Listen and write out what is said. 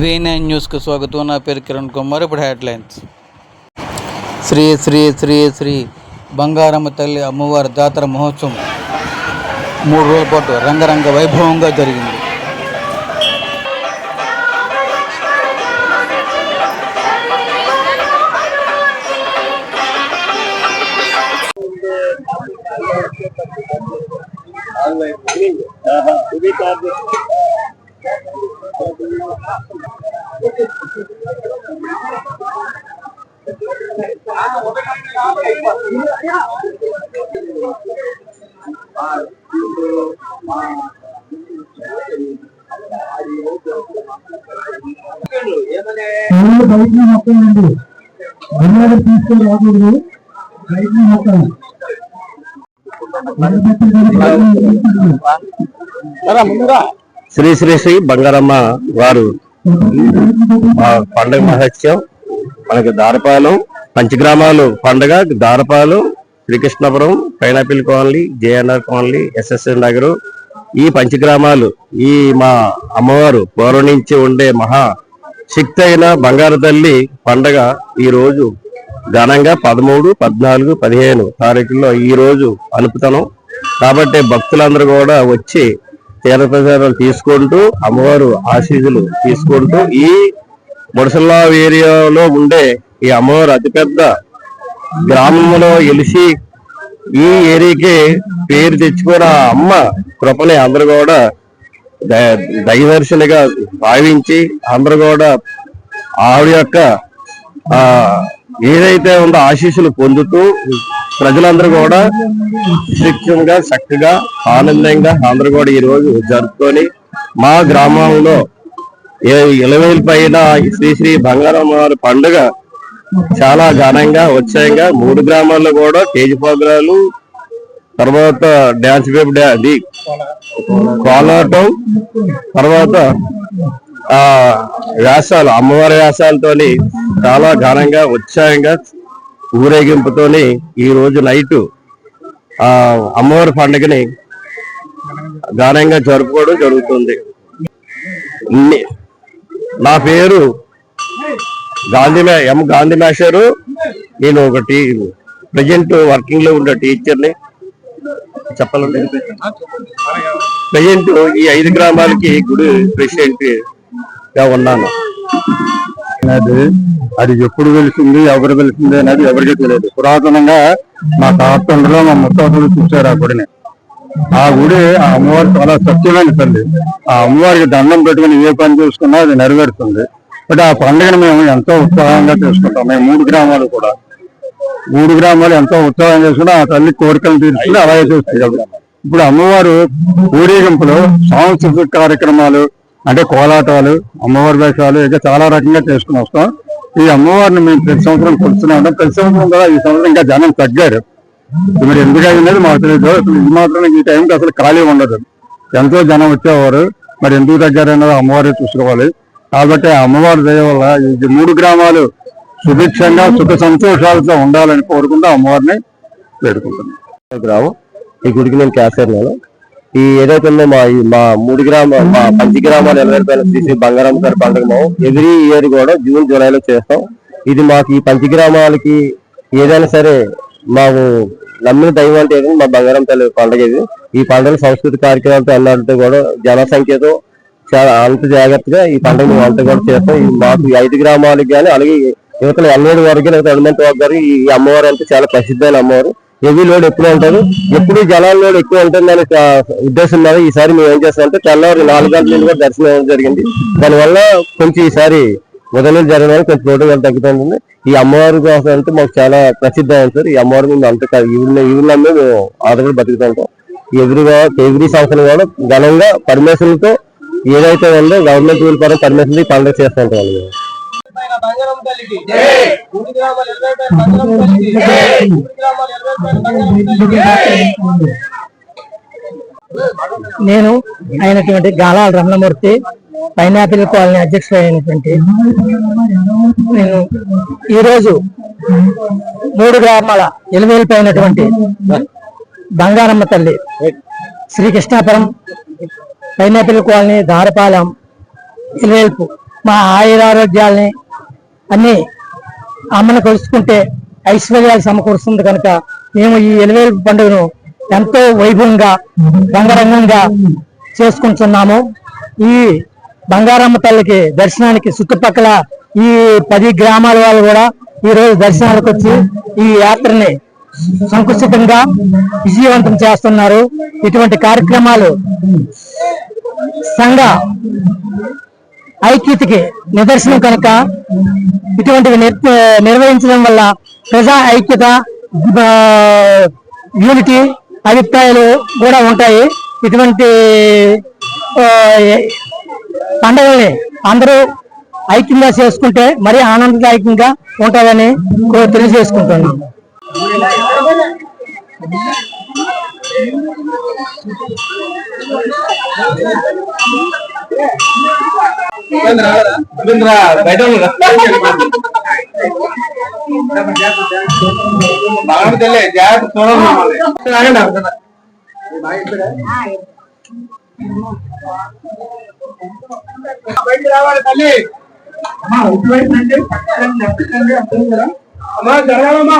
V9 న్యూస్కు స్వాగతం. నా పేరు కిరణ్ కుమార్. ఇప్పుడు హెడ్లైన్స్. శ్రీ శ్రీ శ్రీ శ్రీ బంగారమ్మ తల్లి అమ్మవారి జాతర మహోత్సవం 3 రోజుల పాటు రంగరంగ వైభవంగా జరిగింది. శ్రీ శ్రీ శ్రీ బంగారమ్మ వారు పండుగ మహోత్సవం మనకి దారపాలెం పంచగ్రామాలు పండుగ, Darapalem, Srikrishnapuram, pineapple colony, JNR colony, SSN Nagar, ఈ పంచగ్రామాలు ఈ మా అమ్మవారు పూర్వం నుంచి ఉండే మహా శక్తి అయిన బంగారు తల్లి పండుగ ఈ రోజు ఘనంగా 13, 14, 15 తారీఖుల్లో ఈ రోజు అనుపుతాను. కాబట్టి భక్తులందరూ కూడా వచ్చి తీర్థప్రసాదాలు తీసుకుంటూ అమ్మవారు ఆశీస్సులు తీసుకుంటూ ఈ ముడసల్లా ఏరియాలో ఉండే ఈ అమ్మవారు అతిపెద్ద గ్రామంలో వెలిసి ఈ ఏరియాకి పేరు తెచ్చుకున్న అమ్మ కృపని అందరూ కూడా దైవదర్శనిగా భావించి అందరూ కూడా ఆవిడ యొక్క ఏదైతే ఉందో ఆశీస్సులు పొందుతూ ప్రజలందరూ కూడా శిక్షంగా చక్కగా ఆనందంగా అందరూ కూడా ఈ రోజు జరుపుకొని మా గ్రామంలో 20,000 పైన శ్రీ శ్రీ బంగారమ్మ పండుగ చాలా ఘనంగా ఉత్సాహంగా 3 గ్రామాల్లో కూడా స్టేజ్ ప్రోగ్రాలు, తర్వాత డ్యాన్స్ అది కోలాటం, తర్వాత వేషాలు అమ్మవారి వేషాలతోని చాలా ఘనంగా ఉత్సాహంగా ఊరేగింపుతోని ఈ రోజు నైటు అమ్మవారి పండుగని ఘనంగా జరుపుకోవడం జరుగుతుంది. నా పేరు గాంధీ మాస్టరు. నేను ఒక ప్రజెంట్ వర్కింగ్ లో ఉండే టీచర్ని. చెప్పాలంటే ప్రజెంట్ ఈ 5 గ్రామాలకి గుడి ప్రెసిడెంట్ గా ఉన్నాను. అది ఎప్పుడు వెలిసింది, ఎవరు వెలిసింది అనేది ఎవరికీ తెలియదు. పురాతనంగా మా తాతండ్రులో మా ముత్తాతలు చూశారు ఆ గుడిని. ఆ గుడి ఆ అమ్మవారు చాలా సత్యమైన తల్లి. ఆ అమ్మవారికి దండం పెట్టుకుని ఏ పని చూసుకున్నా అది నెరవేరుతుంది. బట్ ఆ పండుగను మేము ఎంతో ఉత్సాహంగా చేసుకుంటాం. మేము 3 గ్రామాలు కూడా 3 గ్రామాలు ఎంతో ఉత్సాహం చేసుకుని ఆ తల్లి కోరికలు తీర్చుకుని అలాగే చూస్తాయి. ఇప్పుడు అమ్మవారు ఊరేగింపులు, సాంస్కృతిక కార్యక్రమాలు అంటే కోలాటాలు, అమ్మవారి వేషాలు ఇంకా చాలా రకంగా చేసుకుని వస్తాం. ఈ అమ్మవారిని మేము ప్రతి సంవత్సరం కొలుస్తూనే ఉంటాం. ప్రతి సంవత్సరం కూడా ఈ సంవత్సరం ఇంకా జనం తగ్గారు. మరి ఎందుకు అయింది మాకు తెలియదు. అసలు ఈ మాత్రం ఈ టైంకి అసలు ఖాళీ ఉండదు. ఎంతో జనం వచ్చేవారు. మరి ఎందుకు తగ్గారన్నది అమ్మవారే చూసుకోవాలి. కాబట్టి ఆ అమ్మవారి దయ వల్ల ఈ 3 గ్రామాలు సుభిక్షంగా సుఖ సంతోషాలతో ఉండాలని కోరుకుంటూ అమ్మవారిని వేడుకుంటున్నాం. గ్రామం ఈ గుడికి నేను క్యాసర్నాను. ఈ ఏదైతే ఉందో మా 3 గ్రామాలు, మా పంచగ్రామాలు 20,000 శ్రీ శ్రీ బంగారమ్మ గారి పండుగ మేము ఎవ్రీ ఇయర్ కూడా జూన్, జూలైలో చేస్తాం. ఇది మాకు ఈ పంచగ్రామాలకి ఏదైనా సరే మాకు నమ్మిన దైవం అంటే మా బంగారమ్మ తల్లి పండుగ. ఇది ఈ పండుగ సంస్కృతి కార్యక్రమాలతో అన్నట్టు కూడా జనసంఖ్యతో చాలా అంత జాగ్రత్తగా ఈ పండుగ అంతా కూడా చేస్తాం. మాకు ఈ 5 గ్రామాలకి కానీ అలాగే యువతల 17 వరకు హనుమంత గారు ఈ అమ్మవారు అంటే చాలా ప్రసిద్ధమైన అమ్మవారు. హెవీ లోడ్ ఎప్పుడు ఉంటారు, ఎప్పుడు జనాల లోడ్ ఎక్కువ ఉంటుందని ఉద్దేశం మీద ఈసారి మేము ఏం చేస్తామంటే తెల్లవారు 4 గంటల నుండి కూడా దర్శనం అవ్వడం జరిగింది. దానివల్ల కొంచెం ఈసారి ఉదయం జరిగిన కొంచెం రోడ్డు తగ్గుతుంది. ఈ అమ్మవారి కోసం అంటే మాకు చాలా ప్రసిద్ధం సార్. ఈ అమ్మవారి మేము అంత ఈవినింగ్ మేము ఆదరణ బతుకుతుంటాం. ఎవ్రీ సంవత్సరం కూడా ఘనంగా పర్మిషన్లతో ఏదైతే ఉందో గవర్నమెంట్ రూల్ పరంగా పర్మిషన్ పండుగ చేస్తూ ఉంటాం. నేను అయినటువంటి గాలాల రమణమూర్తి, పైనాపిల్ కాలనీ అధ్యక్షుడు అయినటువంటి నేను ఈరోజు 3 గ్రామాల ఎలువేలిపోయినటువంటి బంగారమ్మ తల్లి శ్రీకృష్ణాపురం, పైనాపిల్ కాలనీ, దారపాలెం, ఎలువేల్పు మా ఆయురారోగ్యాల్ని అన్ని అమ్మను కొలుసుకుంటే ఐశ్వర్యాలు సమకూరుస్తుంది కనుక మేము ఈ ఎలివేలు పండుగను ఎంతో వైభవంగా రంగరంగంగా చేసుకుంటున్నాము. ఈ బంగారమ్మ తల్లికి దర్శనానికి చుట్టుపక్కల ఈ 10 గ్రామాల వాళ్ళు కూడా ఈ రోజు దర్శనాలకు వచ్చి ఈ యాత్రని సంకుచితంగా విజయవంతం చేస్తున్నారు. ఇటువంటి కార్యక్రమాలు సంఘ ఐక్యతకి నిదర్శనం కనుక ఇటువంటివి నిర్వహించడం వల్ల ప్రజా ఐక్యత, యూనిటీ అభిప్రాయాలు కూడా ఉంటాయి. ఇటువంటి పండుగల్ని అందరూ ఐక్యంగా చేసుకుంటే మరీ ఆనందదాయకంగా ఉంటుందని తెలియజేసుకుంటున్నాను. రావాలి తల్లి అమ్మా జరగాలమ్మా